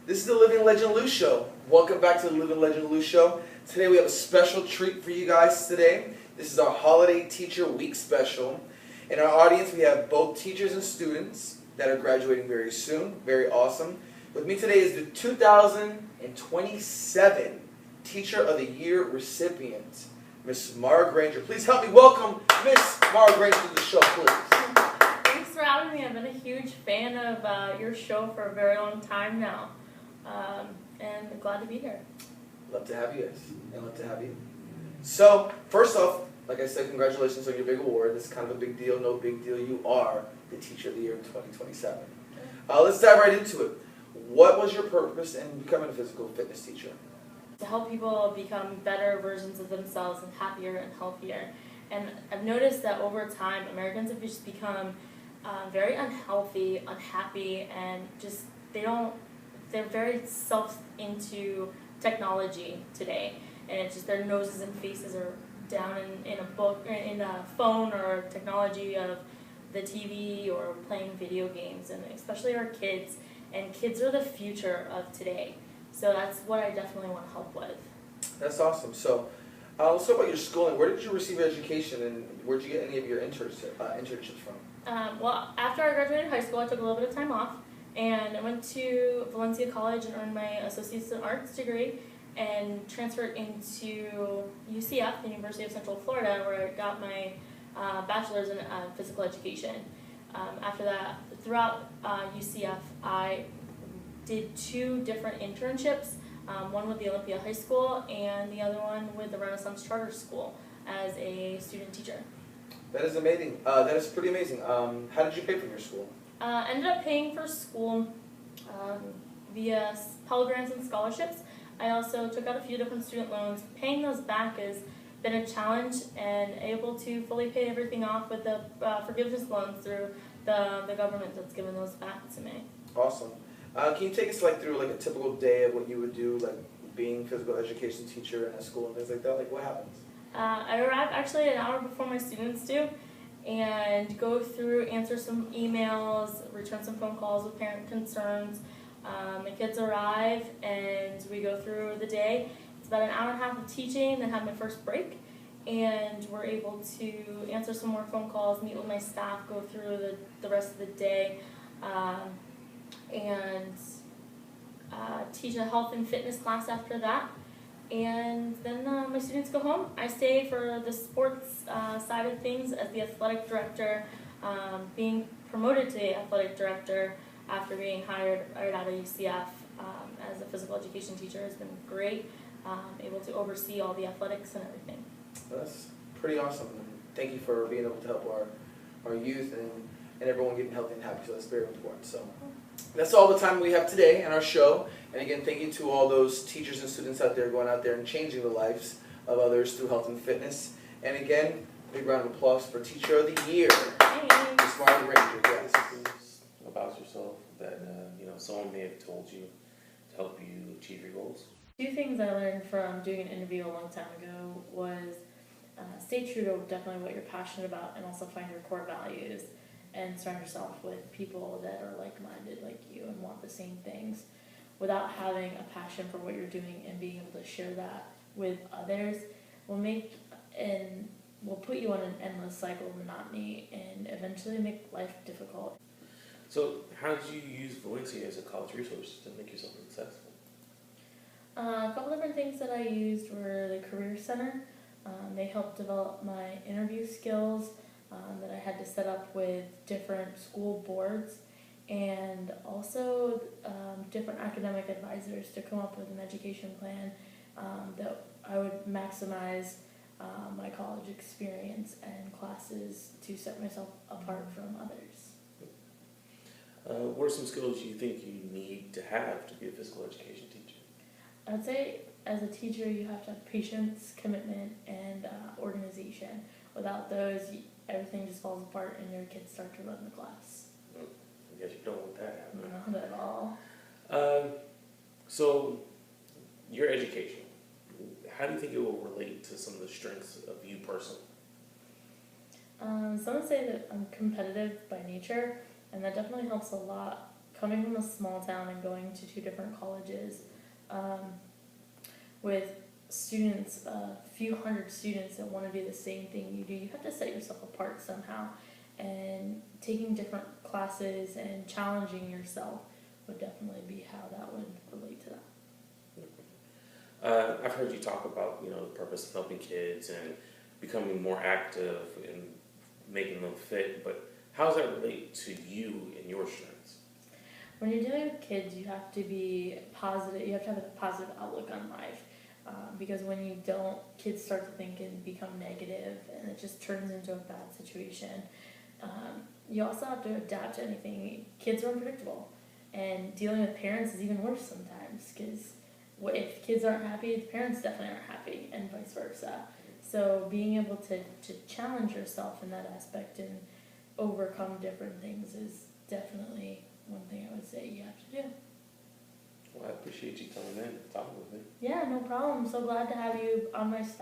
This is the Living Legend Lou Show. Welcome back to the Living Legend Lou Show. Today we have a special treat for you guys today. This is our Holiday Teacher Week special. In our audience we have both teachers and students that are graduating very soon. Very awesome. With me today is the 2027 Teacher of the Year recipient, Miss Mara Granger. Please help me welcome Miss Mara Granger to the show, please. Thanks for having me. I've been a huge fan of your show for a very long time now. And I'm glad to be here. Love to have you guys. And love to have you. So, first off, like I said, congratulations on your big award. This is kind of a big deal. No big deal. You are the Teacher of the Year in 2027. Let's dive right into it. What was your purpose in becoming a physical fitness teacher? To help people become better versions of themselves and happier and healthier. And I've noticed that over time, Americans have just become very unhealthy, unhappy, and just they're very into technology today. And it's just their noses and faces are down in a book, in a phone or technology of the TV or playing video games, and especially our kids. And kids are the future of today. So that's what I definitely want to help with. That's awesome. So, let's talk about your schooling. Where did you receive your education, and where did you get any of your internships from? Well, after I graduated high school, I took a little bit of time off, and I went to Valencia College and earned my Associate's in Arts degree, and transferred into UCF, the University of Central Florida, where I got my bachelor's in physical education. After that, throughout UCF, I did 2 different internships, one with the Olympia High School and the other one with the Renaissance Charter School as a student teacher. That is amazing. That is pretty amazing. How did you pay for your school? Ended up paying for school via Pell Grants and scholarships. I also took out a few different student loans. Paying those back has been a challenge, and able to fully pay everything off with the forgiveness loans through the government that's given those back to me. Awesome. Can you take us through a typical day of what you would do, being physical education teacher in a school and things like that? What happens? I arrive actually an hour before my students do, and go through, answer some emails, return some phone calls with parent concerns. My kids arrive and we go through the day. It's about an hour and a half of teaching, then have my first break, and we're able to answer some more phone calls, meet with my staff, go through the rest of the day, and teach a health and fitness class after that. And then my students go home. I stay for the sports side of things as the athletic director, being promoted to the athletic director after being hired right out of UCF as a physical education teacher has been great. Able to oversee all the athletics and everything. That's pretty awesome. Thank you for being able to help our youth and everyone getting healthy and happy. So that's very important. So that's all the time we have today in our show. And again, thank you to all those teachers and students out there going out there and changing the lives of others through health and fitness. And again, big round of applause for Teacher of the Year, Ms. Mara Granger. Yes. About yourself that someone may have told you to help you achieve your goals? 2 things I learned from doing an interview a long time ago was stay true to definitely what you're passionate about, and also find your core values and surround yourself with people that are like-minded like you and want the same things. Without having a passion for what you're doing and being able to share that with others will put you on an endless cycle of monotony and eventually make life difficult. So how did you use Valencia as a college resource to make yourself successful? A couple different things that I used were the Career Center. They helped develop my interview skills that I had to set up with different school boards, and also different academic advisors to come up with an education plan that I would maximize my college experience and classes to set myself apart from others. What are some skills you think you need to have to be a physical education teacher? I would say as a teacher you have to have patience, commitment, and organization. Without those, everything just falls apart and your kids start to run the class. I guess you don't want that happening. Not at all. So, your education, how do you think it will relate to some of the strengths of you personally? Some would say that I'm competitive by nature, and that definitely helps a lot coming from a small town and going to 2 different colleges, with students, a few hundred students that want to do the same thing you do, you have to set yourself apart somehow. And taking different classes and challenging yourself would definitely be how that would relate to that. I've heard you talk about, you know, the purpose of helping kids and becoming more active and making them fit, but how does that relate to you and your strengths? When you're dealing with kids, you have to be positive. You have to have a positive outlook on life, because when you don't, kids start to think and become negative, and it just turns into a bad situation. You also have to adapt to anything. Kids are unpredictable, and dealing with parents is even worse sometimes, because if kids aren't happy, the parents definitely aren't happy, and vice versa. So being able to challenge yourself in that aspect and overcome different things is definitely one thing I would say you have to do. Well, I appreciate you coming in and talking with me. Yeah, no problem. I'm so glad to have you on my staff.